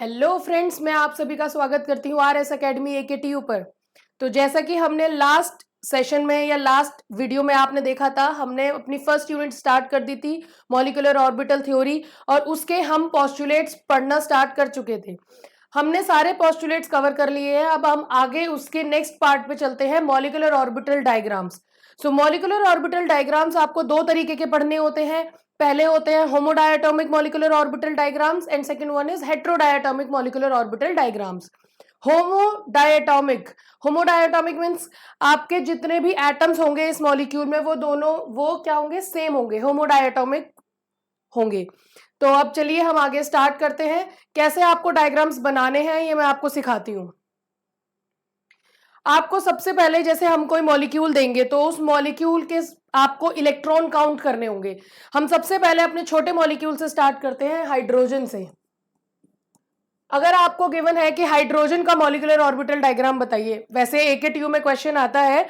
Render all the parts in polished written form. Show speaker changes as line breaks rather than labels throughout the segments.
Hello friends, मैं आप सभी का स्वागत करती हूँ आरएस एकेडमी AKTU पर। तो जैसा कि हमने लास्ट सेशन में या लास्ट वीडियो में आपने देखा था, हमने अपनी फर्स्ट यूनिट स्टार्ट कर दी थी मॉलिक्यूलर ऑर्बिटल थ्योरी, और उसके हम पोस्टुलेट्स पढ़ना स्टार्ट कर चुके थे। हमने सारे पोस्टुलेट्स कवर कर लिए हैं। अब हम आगे उसके नेक्स्ट पार्ट पे चलते हैं, मॉलिक्यूलर ऑर्बिटल डायग्राम्स। सो मॉलिक्यूलर ऑर्बिटल डायग्राम्स आपको दो तरीके के पढ़ने होते हैं। पहले होते हैं homodiatomic molecular orbital diagrams and second one is heterodiatomic molecular orbital diagrams. Homodiatomic means आपके जितने भी एटम्स होंगे इस मॉलिक्यूल में वो क्या होंगे, सेम होंगे, होमोडायटोमिक होंगे। तो अब चलिए हम आगे स्टार्ट करते हैं। कैसे आपको डायग्राम्स बनाने हैं ये मैं आपको सिखाती हूँ। आपको सबसे पहले जैसे हम कोई मॉलिक्यूल देंगे तो उस मॉलिक्यूल के आपको इलेक्ट्रॉन काउंट करने होंगे। हम सबसे पहले अपने छोटे मॉलिक्यूल से स्टार्ट करते हैं, हाइड्रोजन से। अगर आपको गिवन है कि हाइड्रोजन का मॉलिक्यूलर ऑर्बिटल डायग्राम बताइए, वैसे AKTU में क्वेश्चन आता है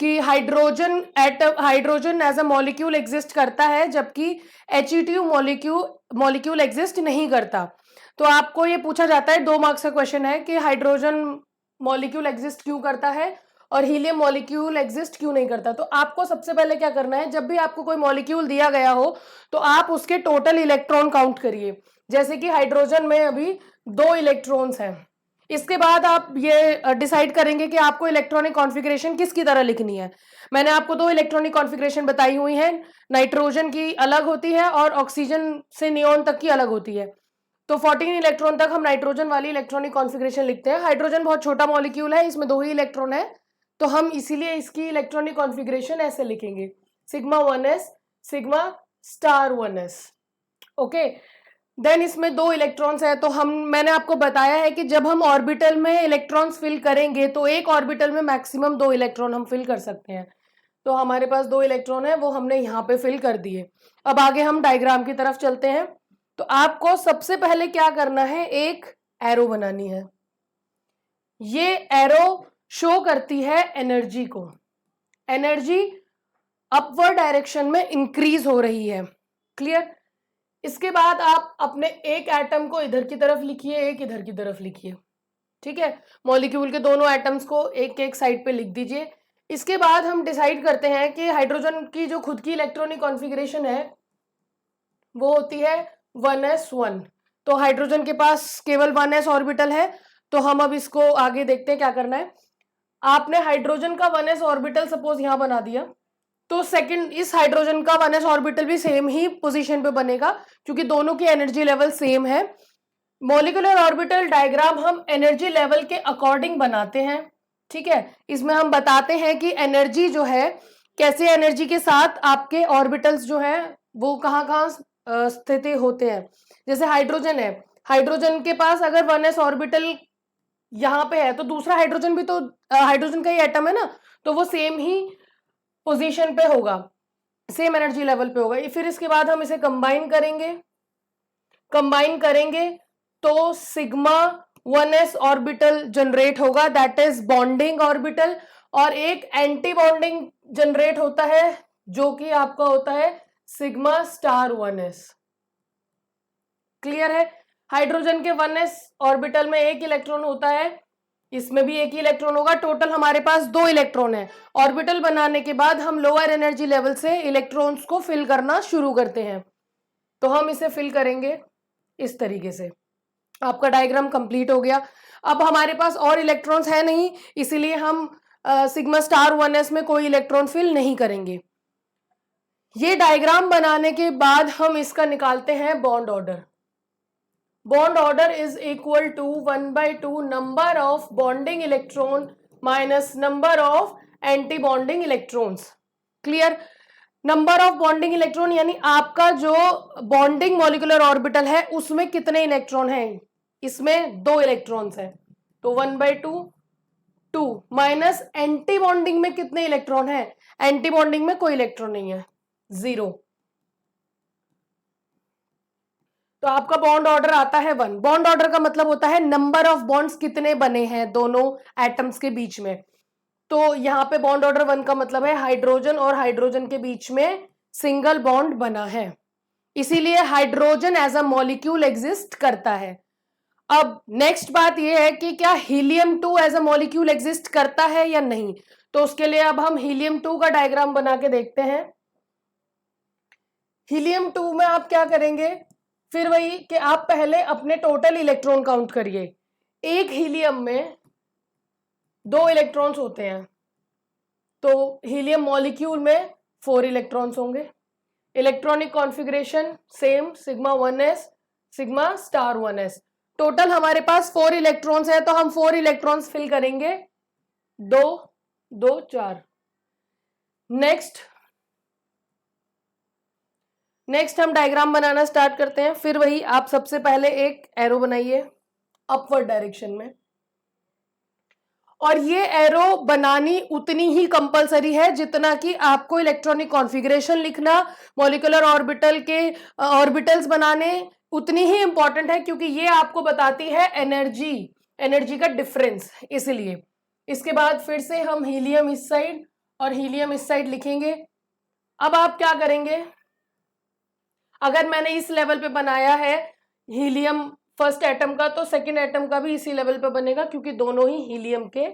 कि hydrogen as a molecule exist करता है जबकि HETU मॉलिक्यूल एग्जिस्ट नहीं करता। तो आपको ये पूछा जाता है, 2 मार्क्स का क्वेश्चन है कि हाइड्रोजन मॉलिक्यूल एग्जिस्ट क्यों करता है और हीलियम मॉलिक्यूल एग्जिस्ट क्यों नहीं करता। तो आपको सबसे पहले क्या करना है, जब भी आपको कोई मॉलिक्यूल दिया गया हो तो आप उसके टोटल इलेक्ट्रॉन काउंट करिए। जैसे कि हाइड्रोजन में अभी 2 इलेक्ट्रॉन्स हैं। इसके बाद आप ये डिसाइड करेंगे कि आपको इलेक्ट्रॉनिक कॉन्फ़िगरेशन किसकी तरह लिखनी है। मैंने आपको 2 इलेक्ट्रॉनिक कॉन्फ़िगरेशन बताई हुई है। नाइट्रोजन की अलग होती है और ऑक्सीजन से नियोन तक की अलग होती है। तो 14 इलेक्ट्रॉन तक हम नाइट्रोजन वाली इलेक्ट्रॉनिक कॉन्फ़िगरेशन लिखते हैं। हाइड्रोजन बहुत छोटा मॉलिक्यूल है, इसमें 2 ही इलेक्ट्रॉन है, तो हम इसीलिए इसकी इलेक्ट्रॉनिक कॉन्फ़िगरेशन ऐसे लिखेंगे, sigma 1s, sigma star 1s। Okay, then इसमें 2 इलेक्ट्रॉन्स है, तो मैंने आपको बताया है कि जब हम ऑर्बिटल में इलेक्ट्रॉन्स फिल करेंगे तो एक ऑर्बिटल में मैक्सिमम 2 इलेक्ट्रॉन हम फिल कर सकते हैं। तो हमारे पास 2 इलेक्ट्रॉन है, वो हमने यहाँ पे फिल कर दिए। अब आगे हम डायग्राम की तरफ चलते हैं। तो आपको सबसे पहले क्या करना है, एक एरो बनानी है। ये एरो शो करती है एनर्जी को। एनर्जी अपवर्ड डायरेक्शन में इंक्रीज हो रही है। क्लियर। इसके बाद आप अपने एक एटम को इधर की तरफ लिखिए, एक इधर की तरफ लिखिए। ठीक है, मॉलिक्यूल के दोनों एटम्स को एक एक साइड पे लिख दीजिए। इसके बाद हम डिसाइड करते हैं कि हाइड्रोजन की जो खुद की इलेक्ट्रॉनिक कॉन्फ़िगरेशन है वो होती है 1s1। तो हाइड्रोजन के पास केवल 1s ऑर्बिटल है। तो हम अब इसको आगे देखते हैं क्या करना है। आपने हाइड्रोजन का 1s ऑर्बिटल सपोज यहां बना दिया, तो सेकंड इस हाइड्रोजन का 1s ऑर्बिटल भी सेम ही पोजीशन पे बनेगा क्योंकि दोनों की एनर्जी लेवल सेम है। मॉलिक्यूलर ऑर्बिटल डायग्राम हम एनर्जी लेवल के अकॉर्डिंग बनाते हैं। ठीक है, इसमें हम बताते हैं कि एनर्जी जो है, कैसे एनर्जी के साथ आपके ऑर्बिटल्स जो है वो कहाँ कहाँ स्थित होते हैं। जैसे हाइड्रोजन है, हाइड्रोजन के पास अगर 1s ऑर्बिटल यहाँ पे है तो दूसरा हाइड्रोजन भी तो हाइड्रोजन का ही एटम है ना, तो वो सेम ही पोजीशन पे होगा, सेम एनर्जी लेवल पे होगा। फिर इसके बाद हम इसे कंबाइन करेंगे तो सिग्मा 1s ऑर्बिटल जनरेट होगा, दैट इज बॉन्डिंग ऑर्बिटल, और एक एंटी बॉन्डिंग जनरेट होता है जो कि आपका होता है सिग्मा स्टार 1s। क्लियर है। हाइड्रोजन के 1s ऑर्बिटल में एक इलेक्ट्रॉन होता है, इसमें भी एक ही इलेक्ट्रॉन होगा। टोटल हमारे पास 2 इलेक्ट्रॉन है। ऑर्बिटल बनाने के बाद हम लोअर एनर्जी लेवल से इलेक्ट्रॉन्स को फिल करना शुरू करते हैं। तो हम इसे फिल करेंगे इस तरीके से। आपका डायग्राम कंप्लीट हो गया। अब हमारे पास और इलेक्ट्रॉन्स है नहीं, इसीलिए हम सिग्मा स्टार 1s में कोई इलेक्ट्रॉन फिल नहीं करेंगे। ये डायग्राम बनाने के बाद हम इसका निकालते हैं bond order. Bond order is equal to 1/2 number of bonding electron minus number of anti bonding electrons. Clear. Number of bonding electron यानी आपका जो बॉन्डिंग मॉलिक्यूलर ऑर्बिटल है उसमें कितने इलेक्ट्रॉन हैं, इसमें 2 इलेक्ट्रॉन्स हैं, तो 1/2 2 माइनस एंटी बॉन्डिंग में कितने इलेक्ट्रॉन हैं, एंटी बॉन्डिंग में कोई इलेक्ट्रॉन नहीं है, 0। तो आपका बॉन्ड ऑर्डर आता है 1। बॉन्ड ऑर्डर का मतलब होता है नंबर ऑफ बॉन्ड्स कितने बने हैं दोनों एटम्स के बीच में। तो यहाँ पे बॉन्ड ऑर्डर 1 का मतलब है हाइड्रोजन और हाइड्रोजन के बीच में सिंगल बॉन्ड बना है, इसीलिए hydrogen as a molecule exist करता है। अब नेक्स्ट बात ये है कि क्या helium 2 as a molecule exist करता है या नहीं। तो उसके लिए अब हम हीलियम 2 का डायग्राम बना के देखते हैं। हीलियम 2 में आप क्या करेंगे, फिर वही कि आप पहले अपने टोटल इलेक्ट्रॉन काउंट करिए। एक हीलियम में 2 इलेक्ट्रॉन्स होते हैं, तो हीलियम मॉलिक्यूल में 4 इलेक्ट्रॉन्स होंगे। Electronic configuration same, sigma 1s sigma star 1s। Total हमारे पास 4 इलेक्ट्रॉन्स है, तो हम 4 इलेक्ट्रॉन्स फिल करेंगे, 2 2 4। नेक्स्ट हम डायग्राम बनाना स्टार्ट करते हैं। फिर वही आप सबसे पहले एक एरो बनाइए अपवर्ड डायरेक्शन में, और ये एरो बनानी उतनी ही कंपलसरी है जितना कि आपको इलेक्ट्रॉनिक कॉन्फ़िगरेशन लिखना, मॉलिक्यूलर ऑर्बिटल के ऑर्बिटल्स बनाने उतनी ही इंपॉर्टेंट है, क्योंकि ये आपको बताती है एनर्जी का डिफरेंस। इसलिए इसके बाद फिर से हम हीलियम इस साइड और हीलियम इस साइड लिखेंगे। अब आप क्या करेंगे, अगर मैंने इस लेवल पे बनाया है हीलियम फर्स्ट एटम का, तो सेकंड एटम का भी इसी लेवल पे बनेगा, क्योंकि दोनों ही हीलियम के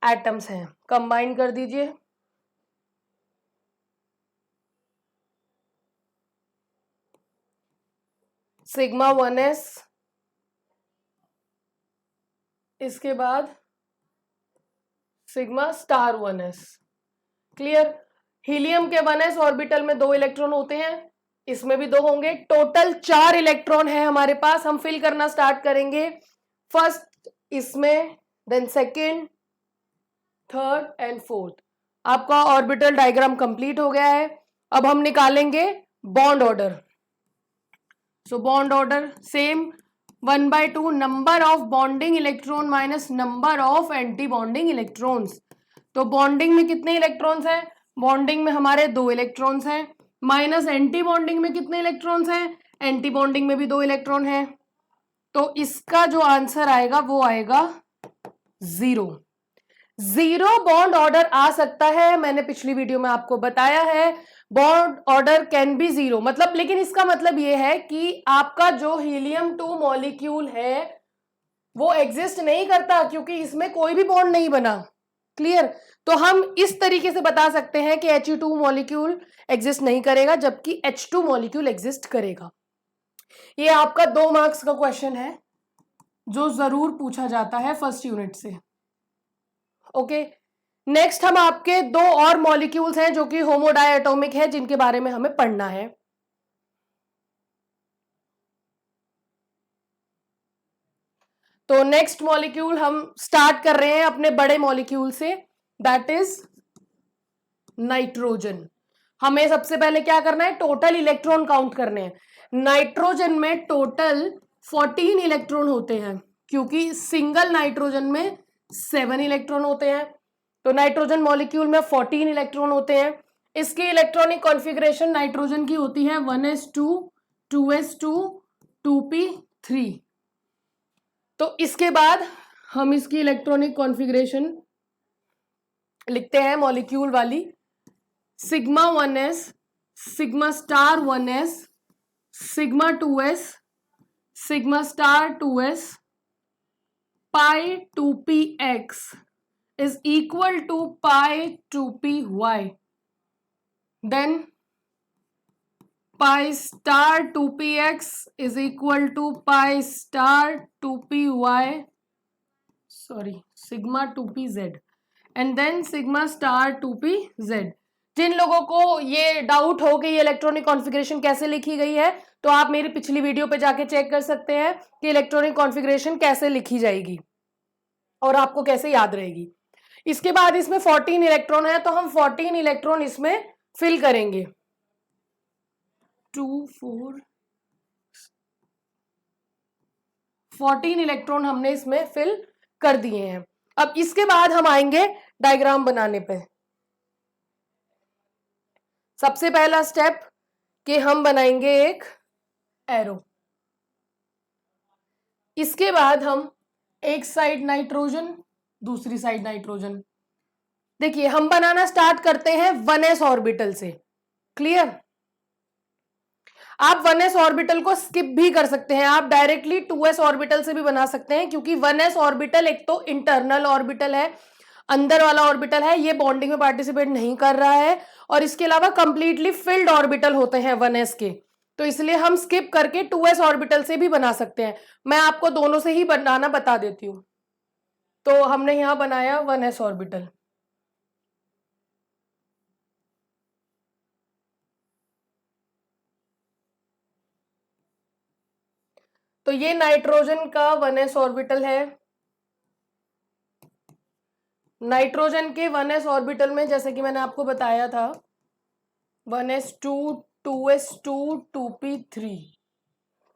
एटम्स हैं। कंबाइन कर दीजिए, सिग्मा 1s, इसके बाद sigma star 1s। Clear. Helium के 1s ऑर्बिटल में 2 इलेक्ट्रॉन होते हैं, इसमें भी 2 होंगे। टोटल 4 इलेक्ट्रॉन है हमारे पास। हम फिल करना स्टार्ट करेंगे, फर्स्ट इसमें, then second, third and fourth. आपका ऑर्बिटल डायग्राम कंप्लीट हो गया है। अब हम निकालेंगे bond order. So bond order same, 1/2 number of bonding electron minus number of anti bonding electrons. तो बॉन्डिंग में कितने इलेक्ट्रॉन्स हैं, बॉन्डिंग में हमारे 2 इलेक्ट्रॉन्स हैं, माइनस एंटी बॉन्डिंग में कितने इलेक्ट्रॉन्स हैं, एंटी बॉन्डिंग में भी 2 इलेक्ट्रॉन हैं। तो इसका जो आंसर आएगा वो आएगा 0। 0 बॉन्ड ऑर्डर आ सकता है, मैंने पिछली वीडियो में आपको बताया है, बॉन्ड ऑर्डर कैन बी 0। मतलब, लेकिन इसका मतलब ये है कि आपका जो हीलियम 2 मॉलिक्यूल है वो एग्जिस्ट नहीं करता, क्योंकि इसमें कोई भी बॉन्ड नहीं बना। क्लियर। तो हम इस तरीके से बता सकते हैं कि He2 मॉलिक्यूल एग्जिस्ट नहीं करेगा, जबकि H2 मॉलिक्यूल एग्जिस्ट करेगा। ये आपका 2 मार्क्स का क्वेश्चन है जो जरूर पूछा जाता है फर्स्ट यूनिट से। ओके। नेक्स्ट हम आपके 2 और मॉलिक्यूल्स हैं जो कि होमोडायटोमिक है, जिनके बारे में हमें पढ़ना है। तो नेक्स्ट मॉलिक्यूल हम स्टार्ट कर रहे हैं अपने बड़े मॉलिक्यूल से, दैट इज नाइट्रोजन। हमें सबसे पहले क्या करना है, टोटल इलेक्ट्रॉन काउंट करने हैं। नाइट्रोजन में टोटल 14 इलेक्ट्रॉन होते हैं, क्योंकि सिंगल नाइट्रोजन में 7 इलेक्ट्रॉन होते हैं। तो नाइट्रोजन मॉलिक्यूल में 14 इलेक्ट्रॉन होते हैं। इसकी इलेक्ट्रॉनिक कॉन्फ़िगरेशन नाइट्रोजन की होती है 1s2 2s2 2p3। तो इसके बाद हम इसकी इलेक्ट्रॉनिक कॉन्फ़िगरेशन लिखते हैं मॉलिक्यूल वाली, sigma 1s sigma star 1s sigma 2s sigma star 2s pi 2px is equal to pi 2py, then pi star 2px is equal to pi star 2py, sorry, sigma 2pz, and then sigma star 2pz। जिन लोगों को ये doubt हो कि ये electronic configuration कैसे लिखी गई है, तो आप मेरी पिछली वीडियो पे जाके चेक कर सकते हैं कि इलेक्ट्रॉनिक कॉन्फ़िगरेशन कैसे लिखी जाएगी और आपको कैसे याद रहेगी। इसके बाद इसमें 14 इलेक्ट्रॉन है, तो हम 14 इलेक्ट्रॉन इसमें फिल करेंगे, 2 4 14 इलेक्ट्रॉन हमने इसमें फिल कर दिए हैं। अब इसके बाद हम आएंगे डायग्राम बनाने पे। सबसे पहला स्टेप कि हम बनाएंगे एक एरो। इसके बाद हम एक साइड नाइट्रोजन, दूसरी साइड नाइट्रोजन। देखिए, हम बनाना स्टार्ट करते हैं 1s ऑर्बिटल से। क्लियर। आप 1s ऑर्बिटल को स्किप भी कर सकते हैं, आप डायरेक्टली 2s ऑर्बिटल से भी बना सकते हैं, क्योंकि 1s ऑर्बिटल एक तो इंटरनल ऑर्बिटल है, अंदर वाला ऑर्बिटल है, ये बॉन्डिंग में पार्टिसिपेट नहीं कर रहा है, और इसके अलावा कंप्लीटली फिल्ड ऑर्बिटल होते हैं 1s के, तो इसलिए हम स्किप करके 2s ऑर्बिटल से भी बना सकते हैं। मैं आपको दोनों से ही बनाना बता देती हूं। तो हमने यहां बनाया 1s ऑर्बिटल। तो ये नाइट्रोजन का 1s ऑर्बिटल है। नाइट्रोजन के 1s ऑर्बिटल में जैसे कि मैंने आपको बताया था 1s2 2s2 2p3,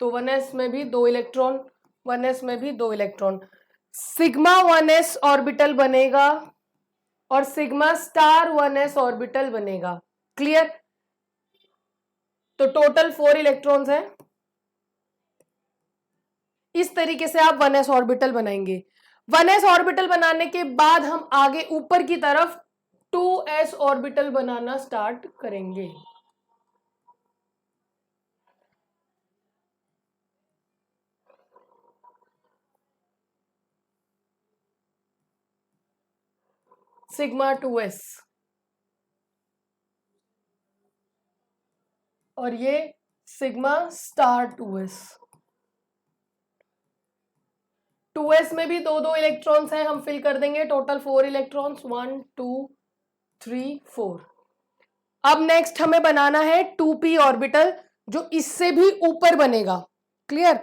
तो 1s में भी 2 इलेक्ट्रॉन, 1s में भी 2 इलेक्ट्रॉन, सिग्मा 1s ऑर्बिटल बनेगा और सिग्मा स्टार 1s ऑर्बिटल बनेगा। क्लियर? तो टोटल 4 इलेक्ट्रॉन्स हैं। इस तरीके से आप 1s ऑर्बिटल बनाएंगे। 1s ऑर्बिटल बनाने के बाद हम आगे ऊपर की तरफ 2s ऑर्बिटल बनाना स्टार्ट करेंगे। सिग्मा 2s और ये सिग्मा स्टार 2s। 2s में भी 2 इलेक्ट्रॉन्स हैं, हम फिल कर देंगे, टोटल 4 इलेक्ट्रॉन्स, 1 2 3 4। अब नेक्स्ट हमें बनाना है 2p ऑर्बिटल, जो इससे भी ऊपर बनेगा। क्लियर?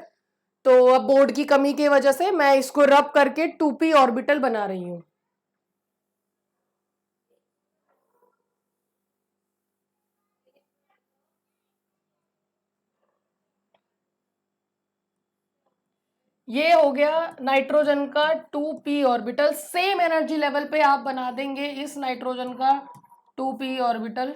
तो अब बोर्ड की कमी की वजह से मैं इसको रब करके 2p ऑर्बिटल बना रही हूं। ये हो गया नाइट्रोजन का 2p orbital. Same energy level पे आप बना देंगे इस नाइट्रोजन का 2p ऑर्बिटल।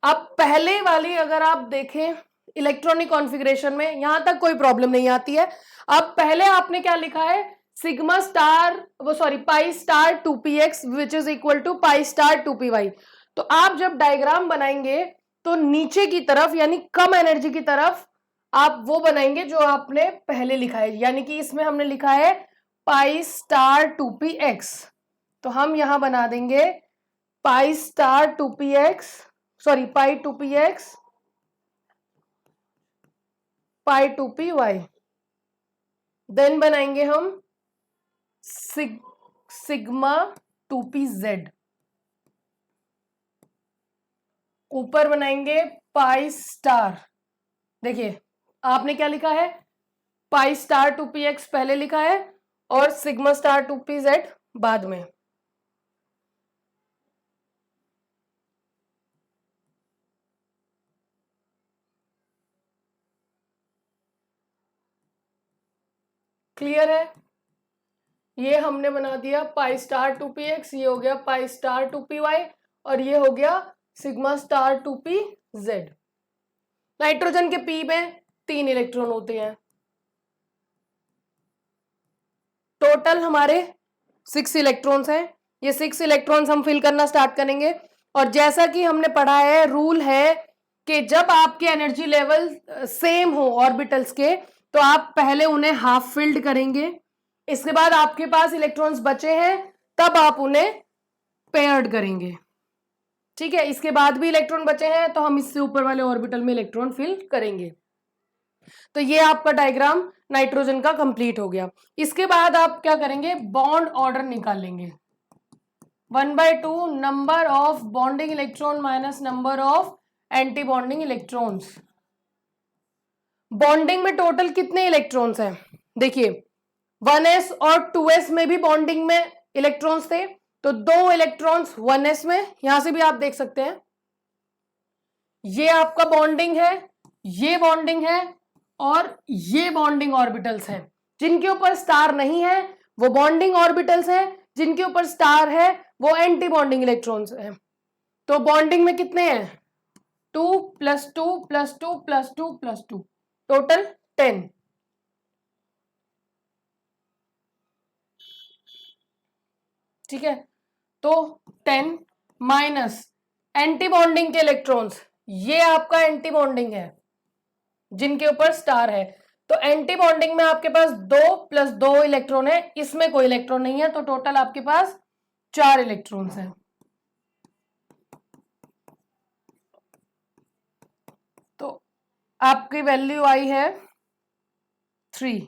अब पहले वाली अगर आप देखें इलेक्ट्रॉनिक कॉन्फ़िगरेशन में, यहां तक कोई प्रॉब्लम नहीं आती है। अब पहले आपने क्या लिखा है, sigma star pi star 2px which is equal to pi star 2py। तो आप जब डायग्राम बनाएंगे तो नीचे की तरफ यानी कम एनर्जी की तरफ आप वो बनाएंगे जो आपने पहले लिखा है, यानी कि इसमें हमने लिखा है पाई स्टार 2px, तो हम यहां बना देंगे पाई स्टार 2px पाई 2px पाई 2py। देन बनाएंगे हम सिग्मा 2pz, ऊपर बनाएंगे पाई स्टार। देखिए आपने क्या लिखा है, पाई स्टार 2px पहले लिखा है और सिग्मा स्टार 2pz बाद में। क्लियर है? ये हमने बना दिया पाई स्टार 2px, ये हो गया पाई स्टार 2py और ये हो गया सिग्मा स्टार 2pz। नाइट्रोजन के p में 3 इलेक्ट्रॉन होते हैं, टोटल हमारे 6 इलेक्ट्रॉन्स हैं। ये 6 इलेक्ट्रॉन्स हम फिल करना स्टार्ट करेंगे, और जैसा कि हमने पढ़ा है रूल है कि जब आपके एनर्जी लेवल सेम हो ऑर्बिटल्स के तो आप पहले उन्हें हाफ फिल्ड करेंगे, इसके बाद आपके पास इलेक्ट्रॉन्स बचे हैं तब आप उन्हें पेयर्ड करेंगे। ठीक है, इसके बाद भी इलेक्ट्रॉन बचे हैं तो हम इससे ऊपर वाले ऑर्बिटल में इलेक्ट्रॉन फिल करेंगे। तो ये आपका डायग्राम नाइट्रोजन का कंप्लीट हो गया। इसके बाद आप क्या करेंगे, बॉन्ड ऑर्डर निकालेंगे। 1/2 number of bonding electron minus number of anti bonding electrons. Bonding में टोटल कितने इलेक्ट्रॉन्स हैं, देखिए 1s और 2s में भी बॉन्डिंग में इलेक्ट्रॉन्स थे, तो 2 इलेक्ट्रॉन्स 1s में, यहां से भी आप देख सकते हैं ये आपका बॉन्डिंग है, ये बॉन्डिंग है और ये बॉन्डिंग ऑर्बिटल्स हैं। जिनके ऊपर स्टार नहीं है वो बॉन्डिंग ऑर्बिटल्स हैं, जिनके ऊपर स्टार है वो एंटी बॉन्डिंग इलेक्ट्रॉन्स हैं। तो बॉन्डिंग में कितने हैं, 2 + 2 + 2 + 2 + 2, टोटल 10। ठीक है, तो 10 माइनस एंटी बॉन्डिंग के इलेक्ट्रॉन्स, ये आपका एंटी बॉन्डिंग है जिनके ऊपर स्टार है। तो एंटी बॉन्डिंग में आपके पास 2 प्लस 2 इलेक्ट्रॉन है, इसमें कोई इलेक्ट्रॉन नहीं है, तो टोटल आपके पास 4 इलेक्ट्रॉन्स हैं। तो आपकी वैल्यू आई है 3।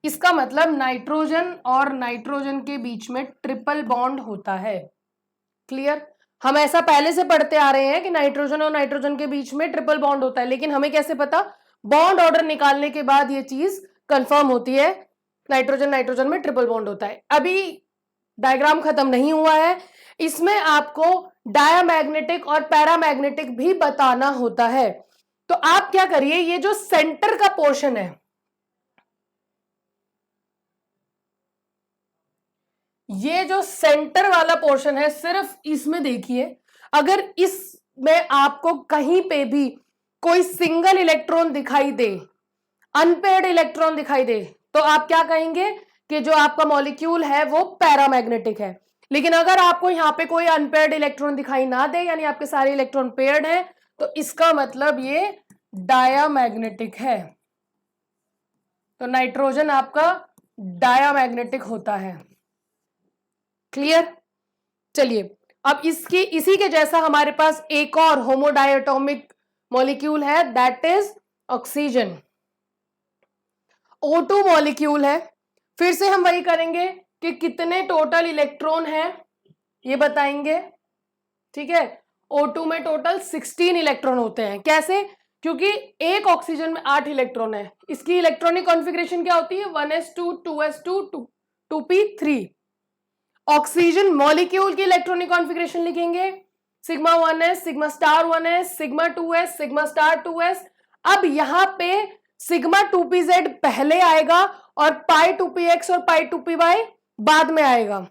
इसका मतलब नाइट्रोजन और नाइट्रोजन के बीच में ट्रिपल बॉन्ड होता है। क्लियर? हम ऐसा पहले से पढ़ते आ रहे हैं कि नाइट्रोजन और नाइट्रोजन के बीच में ट्रिपल बॉन्ड होता है, लेकिन हमें कैसे पता? बॉन्ड ऑर्डर निकालने के बाद ये चीज कंफर्म होती है, नाइट्रोजन नाइट्रोजन में ट्रिपल बॉन्ड होता है। अभी डायग्राम खत्म नहीं हुआ है, इसमें आपको डायामैग्नेटिक और पैरामैग्नेटिक भी बताना होता है। तो आप क्या करिए, ये जो सेंटर का पोर्शन है, ये जो सेंटर वाला पोर्शन है, सिर्फ इसमें देखिए, अगर इसमें आपको कहीं पे भी कोई सिंगल इलेक्ट्रॉन दिखाई दे, अनपेयर्ड इलेक्ट्रॉन दिखाई दे, तो आप क्या कहेंगे कि जो आपका मॉलिक्यूल है वो पैरामैग्नेटिक है। लेकिन अगर आपको यहां पे कोई अनपेयर्ड इलेक्ट्रॉन दिखाई ना दे, यानी आपके सारे इलेक्ट्रॉन पेयर्ड हैं, तो इसका मतलब ये डायामैग्नेटिक है। तो नाइट्रोजन आपका डायामैग्नेटिक होता है। क्लियर? चलिए, अब इसी के जैसा हमारे पास एक और होमोडायटोमिक मॉलिक्यूल है, that is oxygen. O2 molecule है। फिर से हम वही करेंगे कि कितने टोटल इलेक्ट्रॉन है ये बताएंगे। ठीक है, O2 में टोटल 16 इलेक्ट्रॉन होते हैं। कैसे? क्योंकि एक ऑक्सीजन में 8 इलेक्ट्रॉन है। इसकी इलेक्ट्रॉनिक कॉन्फ़िगरेशन क्या होती है? 1s2 2s2 2p3। Oxygen molecule की इलेक्ट्रॉनिक कॉन्फ़िगरेशन लिखेंगे, sigma 1s, sigma star 1s, sigma 2s, sigma star 2s। अब यहां पे सिग्मा 2pz पहले आएगा और पाई 2px और पाई 2py बाद में आएगा।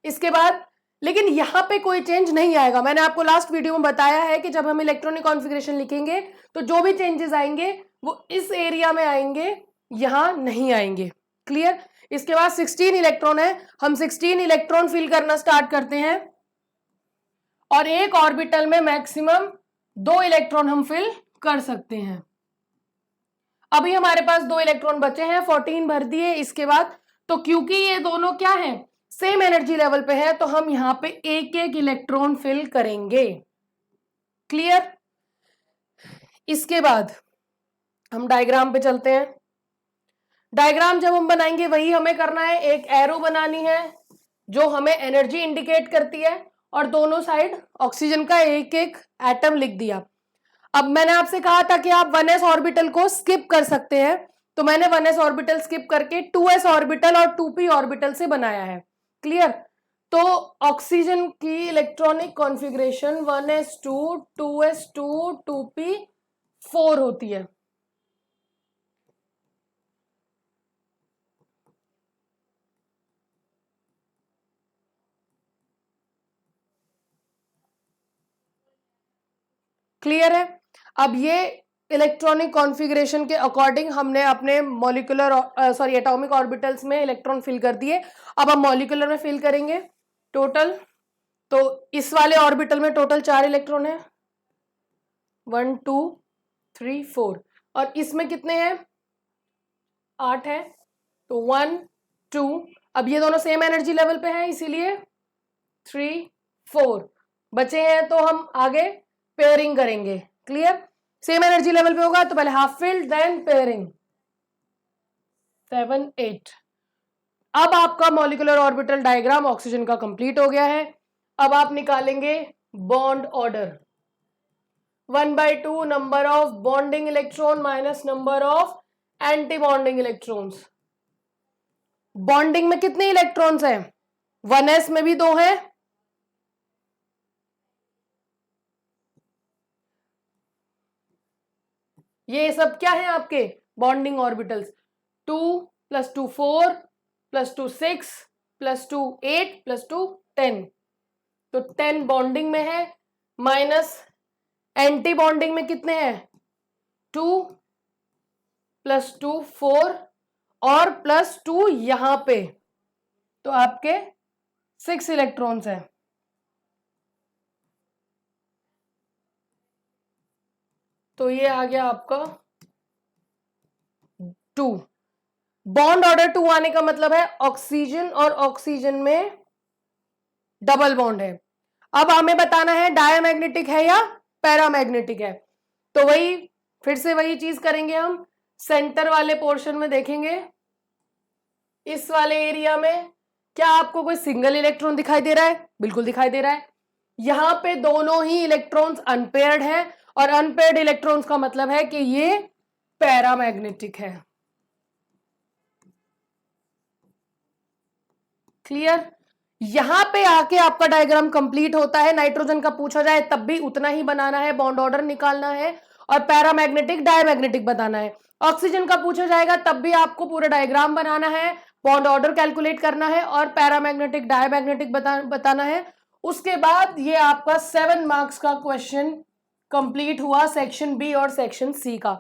इसके बाद लेकिन यहां पे कोई चेंज नहीं आएगा। मैंने आपको लास्ट वीडियो में बताया है कि जब हम इलेक्ट्रॉनिक कॉन्फ़िगरेशन लिखेंगे तो जो भी चेंजेस आएंगे वो इस एरिया में आएंगे, यहां नहीं आएंगे। क्लियर? इसके बाद 16 इलेक्ट्रॉन है, हम 16 इलेक्ट्रॉन फिल करना स्टार्ट करते हैं और एक ऑर्बिटल में मैक्सिमम 2 इलेक्ट्रॉन हम फिल कर सकते हैं। अभी हमारे पास 2 इलेक्ट्रॉन बचे हैं, 14 भर दिए। इसके बाद तो क्योंकि ये दोनों क्या है, सेम एनर्जी लेवल पे है, तो हम यहां पे एक एक इलेक्ट्रॉन फिल करेंगे। क्लियर? इसके बाद हम डायग्राम पे चलते हैं। डायग्राम जब हम बनाएंगे वही हमें करना है, एक एरो बनानी है जो हमें एनर्जी इंडिकेट करती है और दोनों साइड ऑक्सीजन का एक एक एटम लिख दिया। अब मैंने आपसे कहा था कि आप 1s ऑर्बिटल को स्किप कर सकते हैं, तो मैंने 1s ऑर्बिटल स्किप करके 2s ऑर्बिटल और 2p ऑर्बिटल से बनाया है। क्लियर? तो ऑक्सीजन की electronic configuration 1s2 2s2 2p4 होती है। क्लियर है? अब ये इलेक्ट्रॉनिक कॉन्फ़िगरेशन के अकॉर्डिंग हमने अपने मॉलिक्यूलर एटॉमिक ऑर्बिटल्स में इलेक्ट्रॉन फिल कर दिए। अब हम मॉलिक्यूलर में फिल करेंगे टोटल। तो इस वाले ऑर्बिटल में टोटल 4 इलेक्ट्रॉन है, 1 2 3 4, और इसमें कितने हैं? 8 है। तो 1 2, अब ये दोनों सेम एनर्जी लेवल पे हैं, इसीलिए 3 4 बचे हैं, तो हम आगे पेयरिंग करेंगे। क्लियर? सेम एनर्जी लेवल पे होगा तो पहले हाफ फिल्ड देन पेयरिंग। 7 8। अब आपका मॉलिक्यूलर ऑर्बिटल डायग्राम ऑक्सीजन का कंप्लीट हो गया है। अब आप निकालेंगे bond order, 1/2 number of bonding electron minus number of anti bonding electrons. Bonding में कितने इलेक्ट्रॉन्स हैं? 1s में भी 2 हैं, ये सब क्या है आपके बॉन्डिंग ऑर्बिटल्स। 2 + 2 4 + 2 6 + 2 8 + 2 10, तो 10 बॉन्डिंग में है, माइनस एंटी बॉन्डिंग में कितने हैं? 2 + 2 4 और +2 यहां पे, तो आपके 6 इलेक्ट्रॉन्स हैं। तो ये आ गया आपका 2। बॉन्ड ऑर्डर 2 आने का मतलब है ऑक्सीजन और ऑक्सीजन में डबल बॉन्ड है। अब हमें बताना है डायमैग्नेटिक है या पैरामैग्नेटिक है। तो वही फिर से वही चीज करेंगे हम। सेंटर वाले पोर्शन में देखेंगे, इस वाले एरिया में क्या आपको कोई सिंगल इलेक्ट्रॉन दिखाई दे रहा है? बिल्कुल दिखाई दे रहा है। यहां पे दोनों ही इलेक्ट्रॉन्स अनपेयर्ड है, और अनपेयर्ड इलेक्ट्रॉन्स का मतलब है कि ये पैरामैग्नेटिक है। क्लियर? यहां पे आके आपका डायग्राम कंप्लीट होता है। नाइट्रोजन का पूछा जाए तब भी उतना ही बनाना है, बॉन्ड ऑर्डर निकालना है और पैरामैग्नेटिक डायमैग्नेटिक बताना है। ऑक्सीजन का पूछा जाएगा तब भी आपको पूरा डायग्राम बनाना है, बॉन्ड ऑर्डर कैलकुलेट करना है और पैरामैग्नेटिक डायमैग्नेटिक बताना है। उसके बाद ये आपका 7 मार्क्स का क्वेश्चन कंप्लीट हुआ सेक्शन बी और सेक्शन सी का।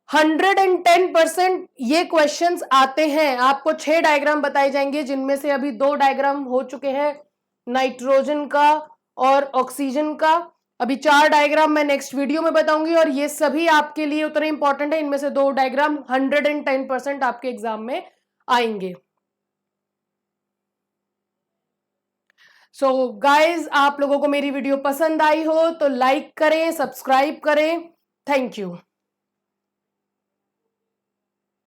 110% ये क्वेश्चंस आते हैं। आपको 6 डायग्राम बताए जाएंगे, जिनमें से अभी 2 डायग्राम हो चुके हैं, नाइट्रोजन का और ऑक्सीजन का। अभी 4 डायग्राम मैं नेक्स्ट वीडियो में बताऊंगी, और ये सभी आपके लिए उतने इंपॉर्टेंट है। इनमें से 2 डायग्राम 110% आपके एग्जाम में आएंगे। सो गाइज, आप लोगों को मेरी वीडियो पसंद आई हो तो लाइक करें, सब्सक्राइब करें। Thank you.